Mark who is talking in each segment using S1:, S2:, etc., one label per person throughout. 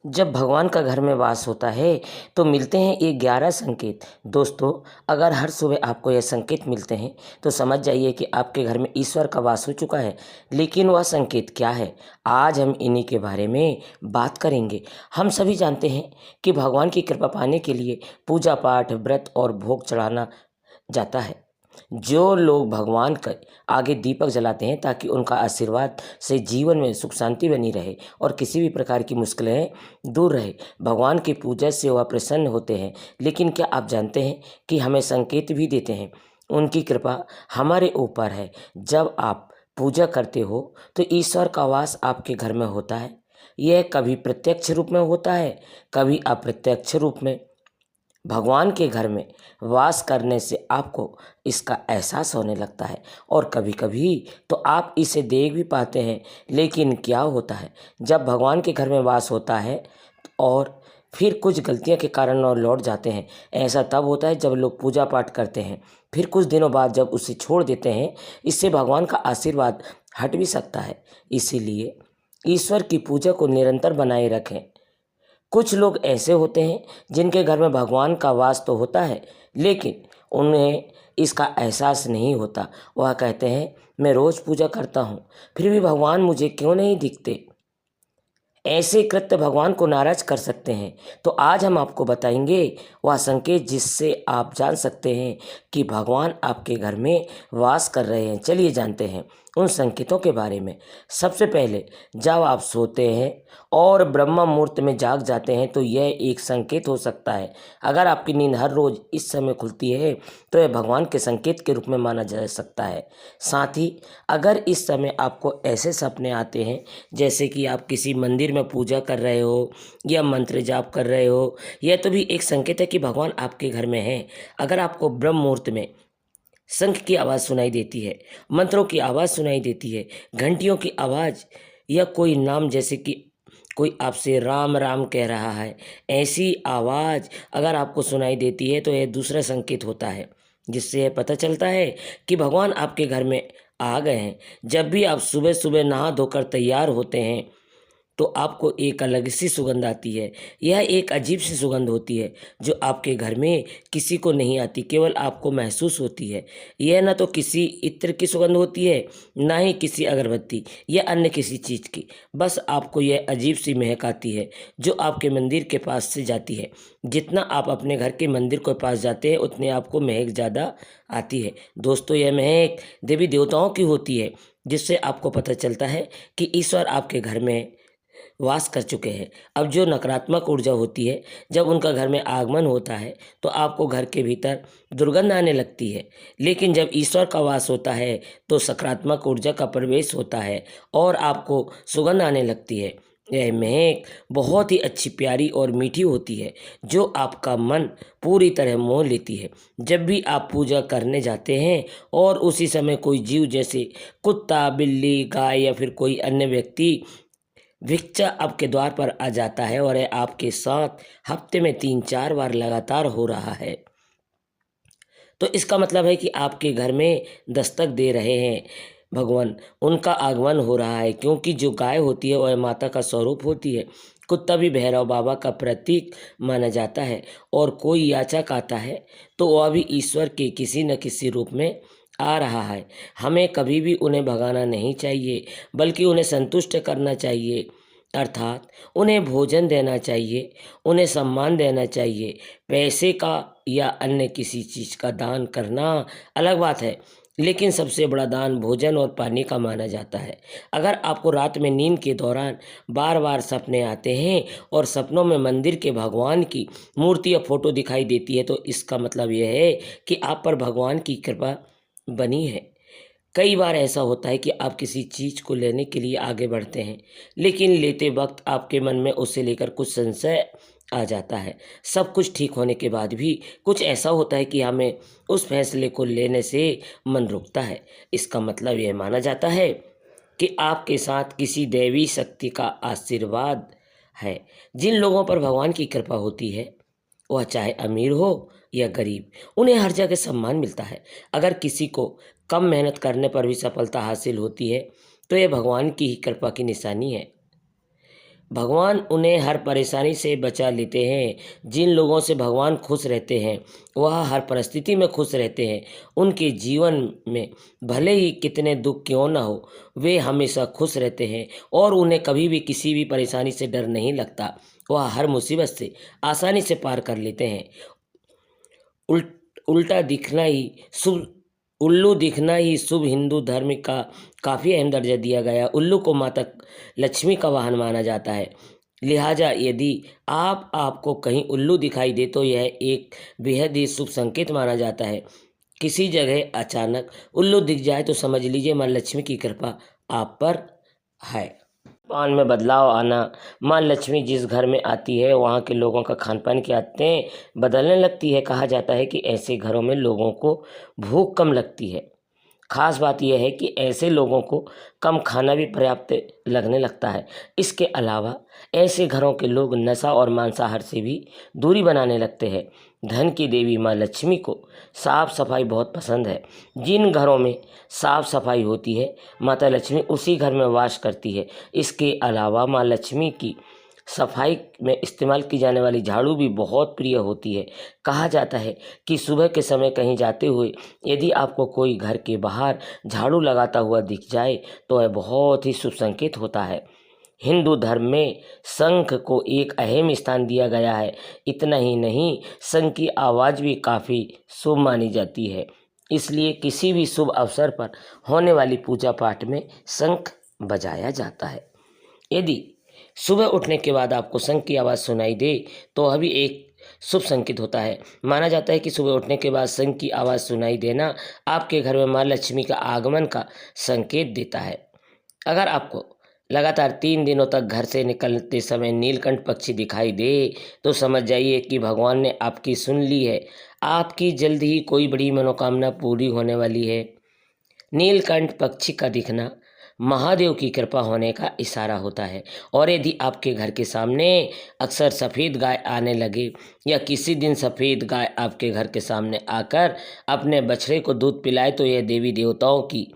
S1: जब भगवान का घर में वास होता है तो मिलते हैं ये 11 संकेत। दोस्तों, अगर हर सुबह आपको ये संकेत मिलते हैं तो समझ जाइए कि आपके घर में ईश्वर का वास हो चुका है। लेकिन वह संकेत क्या है, आज हम इन्हीं के बारे में बात करेंगे। हम सभी जानते हैं कि भगवान की कृपा पाने के लिए पूजा पाठ, व्रत और भोग चढ़ाना जाता है। जो लोग भगवान के आगे दीपक जलाते हैं ताकि उनका आशीर्वाद से जीवन में सुख शांति बनी रहे और किसी भी प्रकार की मुश्किलें दूर रहे, भगवान की पूजा से वह प्रसन्न होते हैं। लेकिन क्या आप जानते हैं कि हमें संकेत भी देते हैं? उनकी कृपा हमारे ऊपर है। जब आप पूजा करते हो तो ईश्वर का वास आपके घर में होता है। यह कभी प्रत्यक्ष रूप में होता है, कभी अप्रत्यक्ष रूप में। भगवान के घर में वास करने से आपको इसका एहसास होने लगता है और कभी कभी तो आप इसे देख भी पाते हैं। लेकिन क्या होता है, जब भगवान के घर में वास होता है और फिर कुछ गलतियों के कारण और लौट जाते हैं। ऐसा तब होता है जब लोग पूजा पाठ करते हैं, फिर कुछ दिनों बाद जब उसे छोड़ देते हैं। इससे भगवान का आशीर्वाद हट भी सकता है। इसीलिए ईश्वर की पूजा को निरंतर बनाए रखें। कुछ लोग ऐसे होते हैं जिनके घर में भगवान का वास तो होता है, लेकिन उन्हें इसका एहसास नहीं होता। वह कहते हैं, मैं रोज़ पूजा करता हूँ, फिर भी भगवान मुझे क्यों नहीं दिखते। ऐसे कृत्य भगवान को नाराज कर सकते हैं। तो आज हम आपको बताएंगे वह संकेत जिससे आप जान सकते हैं कि भगवान आपके घर में वास कर रहे हैं। चलिए जानते हैं उन संकेतों के बारे में। सबसे पहले, जब आप सोते हैं और ब्रह्म मुहूर्त में जाग जाते हैं तो यह एक संकेत हो सकता है। अगर आपकी नींद हर रोज़ इस समय खुलती है तो यह भगवान के संकेत के रूप में माना जा सकता है। साथ ही अगर इस समय आपको ऐसे सपने आते हैं जैसे कि आप किसी मंदिर में पूजा कर रहे हो या मंत्र जाप कर रहे हो, यह तो भी एक संकेत है कि भगवान आपके घर में है। अगर आपको ब्रह्म मुहूर्त में शंख की आवाज़ सुनाई देती है, मंत्रों की आवाज़ सुनाई देती है, घंटियों की आवाज़, या कोई नाम जैसे कि कोई आपसे राम राम कह रहा है, ऐसी आवाज़ अगर आपको सुनाई देती है तो यह दूसरा संकेत होता है, जिससे यह पता चलता है कि भगवान आपके घर में आ गए हैं। जब भी आप सुबह सुबह नहा धोकर तैयार होते हैं तो आपको एक अलग सी सुगंध आती है। यह एक अजीब सी सुगंध होती है जो आपके घर में किसी को नहीं आती, केवल आपको महसूस होती है। यह ना तो किसी इत्र की सुगंध होती है, ना ही किसी अगरबत्ती या अन्य किसी चीज़ की। बस आपको यह अजीब सी महक आती है जो आपके मंदिर के पास से जाती है। जितना आप अपने घर के मंदिर के पास जाते हैं उतने आपको महक ज़्यादा आती है। दोस्तों, यह महक देवी देवताओं की होती है, जिससे आपको पता चलता है कि ईश्वर आपके घर में वास कर चुके हैं। अब जो नकारात्मक ऊर्जा होती है, जब उनका घर में आगमन होता है तो आपको घर के भीतर दुर्गंध आने लगती है। लेकिन जब ईश्वर का वास होता है तो सकारात्मक ऊर्जा का प्रवेश होता है और आपको सुगंध आने लगती है। यह महक बहुत ही अच्छी, प्यारी और मीठी होती है जो आपका मन पूरी तरह मोह लेती है। जब भी आप पूजा करने जाते हैं और उसी समय कोई जीव जैसे कुत्ता, बिल्ली, गाय या फिर कोई अन्य व्यक्ति भिक्षा आपके द्वार पर आ जाता है और यह आपके साथ हफ्ते में 3-4 बार लगातार हो रहा है, तो इसका मतलब है कि आपके घर में दस्तक दे रहे हैं भगवान, उनका आगमन हो रहा है। क्योंकि जो गाय होती है वह माता का स्वरूप होती है। कुत्ता भी भैरव बाबा का प्रतीक माना जाता है और कोई याचक आता है तो वह भी ईश्वर के किसी न किसी रूप में आ रहा है। हमें कभी भी उन्हें भगाना नहीं चाहिए, बल्कि उन्हें संतुष्ट करना चाहिए। अर्थात उन्हें भोजन देना चाहिए, उन्हें सम्मान देना चाहिए। पैसे का या अन्य किसी चीज़ का दान करना अलग बात है, लेकिन सबसे बड़ा दान भोजन और पानी का माना जाता है। अगर आपको रात में नींद के दौरान बार बार सपने आते हैं और सपनों में मंदिर के भगवान की मूर्ति या फोटो दिखाई देती है तो इसका मतलब यह है कि आप पर भगवान की कृपा बनी है। कई बार ऐसा होता है कि आप किसी चीज़ को लेने के लिए आगे बढ़ते हैं, लेकिन लेते वक्त आपके मन में उसे लेकर कुछ संशय आ जाता है। सब कुछ ठीक होने के बाद भी कुछ ऐसा होता है कि हमें उस फैसले को लेने से मन रुकता है। इसका मतलब यह माना जाता है कि आपके साथ किसी दैवी शक्ति का आशीर्वाद है। जिन लोगों पर भगवान की कृपा होती है, वह चाहे अमीर हो या गरीब, उन्हें हर जगह सम्मान मिलता है। अगर किसी को कम मेहनत करने पर भी सफलता हासिल होती है तो यह भगवान की ही कृपा की निशानी है। भगवान उन्हें हर परेशानी से बचा लेते हैं। जिन लोगों से भगवान खुश रहते हैं वह हर परिस्थिति में खुश रहते हैं। उनके जीवन में भले ही कितने दुख क्यों न हो, वे हमेशा खुश रहते हैं और उन्हें कभी भी किसी भी परेशानी से डर नहीं लगता। वह हर मुसीबत से आसानी से पार कर लेते हैं। उल्टा दिखना ही शुभ उल्लू दिखना ही शुभ हिंदू धर्म का काफ़ी अहम दर्जा दिया गया। उल्लू को माता लक्ष्मी का वाहन माना जाता है। लिहाजा यदि आपको कहीं उल्लू दिखाई दे तो यह एक बेहद ही शुभ संकेत माना जाता है। किसी जगह अचानक उल्लू दिख जाए तो समझ लीजिए माँ लक्ष्मी की कृपा आप पर है। पान में बदलाव आना। माँ लक्ष्मी जिस घर में आती है वहाँ के लोगों का खान पान की आदतें बदलने लगती है। कहा जाता है कि ऐसे घरों में लोगों को भूख कम लगती है। खास बात यह है कि ऐसे लोगों को कम खाना भी पर्याप्त लगने लगता है। इसके अलावा ऐसे घरों के लोग नशा और मांसाहार से भी दूरी बनाने लगते हैं। धन की देवी माँ लक्ष्मी को साफ सफाई बहुत पसंद है। जिन घरों में साफ सफाई होती है माता लक्ष्मी उसी घर में वास करती है। इसके अलावा माँ लक्ष्मी की सफाई में इस्तेमाल की जाने वाली झाड़ू भी बहुत प्रिय होती है। कहा जाता है कि सुबह के समय कहीं जाते हुए यदि आपको कोई घर के बाहर झाड़ू लगाता हुआ दिख जाए तो वह बहुत ही शुभ संकेत होता है। हिंदू धर्म में शंख को एक अहम स्थान दिया गया है। इतना ही नहीं, शंख की आवाज़ भी काफ़ी शुभ मानी जाती है। इसलिए किसी भी शुभ अवसर पर होने वाली पूजा पाठ में शंख बजाया जाता है। यदि सुबह उठने के बाद आपको शंख की आवाज़ सुनाई दे तो वह भी एक शुभ संकेत होता है। माना जाता है कि सुबह उठने के बाद शंख की आवाज़ सुनाई देना आपके घर में माँ लक्ष्मी का आगमन का संकेत देता है। अगर आपको लगातार 3 दिनों तक घर से निकलते समय नीलकंठ पक्षी दिखाई दे तो समझ जाइए कि भगवान ने आपकी सुन ली है। आपकी जल्द ही कोई बड़ी मनोकामना पूरी होने वाली है। नीलकंठ पक्षी का दिखना महादेव की कृपा होने का इशारा होता है। और यदि आपके घर के सामने अक्सर सफ़ेद गाय आने लगे या किसी दिन सफ़ेद गाय आपके घर के सामने आकर अपने बछड़े को दूध पिलाए तो यह देवी देवताओं की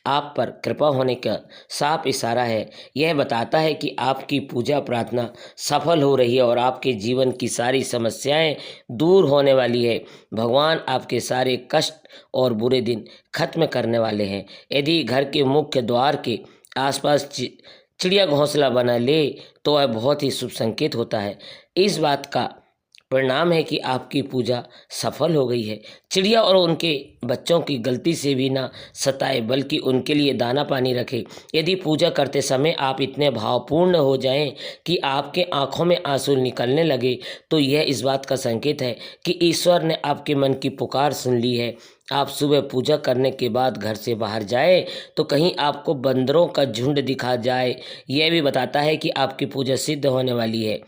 S1: आप पर कृपा होने का साफ इशारा है। यह बताता है कि आपकी पूजा प्रार्थना सफल हो रही है और आपके जीवन की सारी समस्याएं दूर होने वाली है। भगवान आपके सारे कष्ट और बुरे दिन खत्म करने वाले हैं। यदि घर के मुख्य द्वार के आसपास चिड़िया घोंसला बना ले तो वह बहुत ही शुभ संकेत होता है। इस बात का परिणाम है कि आपकी पूजा सफल हो गई है। चिड़िया और उनके बच्चों की गलती से भी ना सताए बल्कि उनके लिए दाना पानी रखें। यदि पूजा करते समय आप इतने भावपूर्ण हो जाएं कि आपके आंखों में आंसू निकलने लगे तो यह इस बात का संकेत है कि ईश्वर ने आपके मन की पुकार सुन ली है। आप सुबह पूजा करने के बाद घर से बाहर जाए तो कहीं आपको बंदरों का झुंड दिखा जाए, यह भी बताता है कि आपकी पूजा सिद्ध होने वाली है।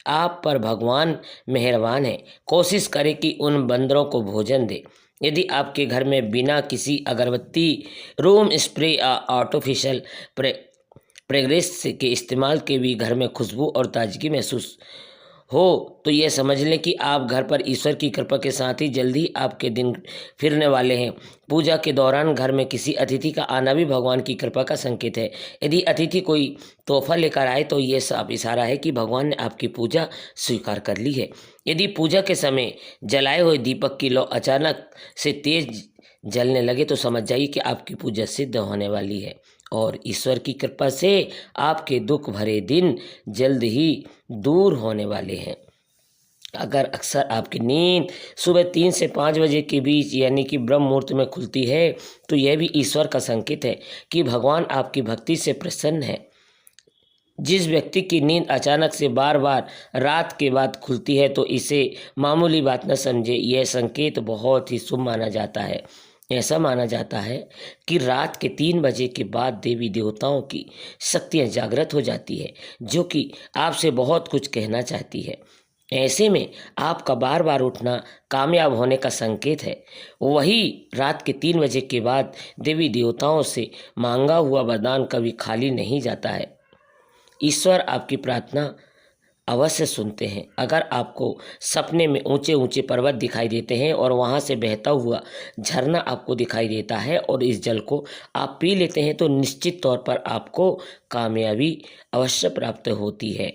S1: आप पर भगवान मेहरबान है। कोशिश करें कि उन बंदरों को भोजन दे। यदि आपके घर में बिना किसी अगरबत्ती, रूम स्प्रे या आर्टिफिशियल फ्रेग्रेंस के इस्तेमाल के भी घर में खुशबू और ताजगी महसूस हो तो यह समझ लें कि आप घर पर ईश्वर की कृपा के साथ ही जल्दी आपके दिन फिरने वाले हैं। पूजा के दौरान घर में किसी अतिथि का आना भी भगवान की कृपा का संकेत है। यदि अतिथि कोई तोहफा लेकर आए तो यह साफ इशारा है कि भगवान ने आपकी पूजा स्वीकार कर ली है। यदि पूजा के समय जलाए हुए दीपक की लौ अचानक से तेज जलने लगे तो समझ जाइए कि आपकी पूजा सिद्ध होने वाली है और ईश्वर की कृपा से आपके दुख भरे दिन जल्द ही दूर होने वाले हैं। अगर अक्सर आपकी नींद सुबह 3 से 5 बजे के बीच यानी कि ब्रह्म मुहूर्त में खुलती है तो यह भी ईश्वर का संकेत है कि भगवान आपकी भक्ति से प्रसन्न है। जिस व्यक्ति की नींद अचानक से बार बार रात के बाद खुलती है तो इसे मामूली बात न समझे। यह संकेत बहुत ही शुभ माना जाता है। ऐसा माना जाता है कि रात के 3 बजे के बाद देवी देवताओं की शक्तियाँ जागृत हो जाती है जो कि आपसे बहुत कुछ कहना चाहती है। ऐसे में आपका बार बार उठना कामयाब होने का संकेत है। वही रात के 3 बजे के बाद देवी देवताओं से मांगा हुआ वरदान कभी खाली नहीं जाता है। ईश्वर आपकी प्रार्थना अवश्य सुनते हैं। अगर आपको सपने में ऊंचे ऊंचे पर्वत दिखाई देते हैं और वहां से बहता हुआ झरना आपको दिखाई देता है और इस जल को आप पी लेते हैं तो निश्चित तौर पर आपको कामयाबी अवश्य प्राप्त होती है।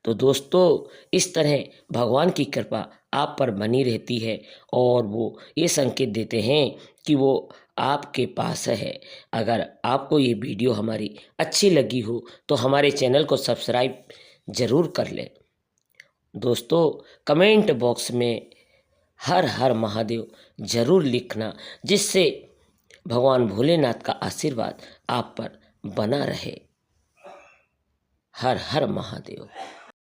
S1: तो दोस्तों, इस तरह भगवान की कृपा आप पर बनी रहती है और वो ये संकेत देते हैं कि वो आपके पास है। अगर आपको ये वीडियो हमारी अच्छी लगी हो तो हमारे चैनल को सब्सक्राइब ज़रूर कर लें। दोस्तों, कमेंट बॉक्स में हर हर महादेव ज़रूर लिखना, जिससे भगवान भोलेनाथ का आशीर्वाद आप पर बना रहे। हर हर महादेव।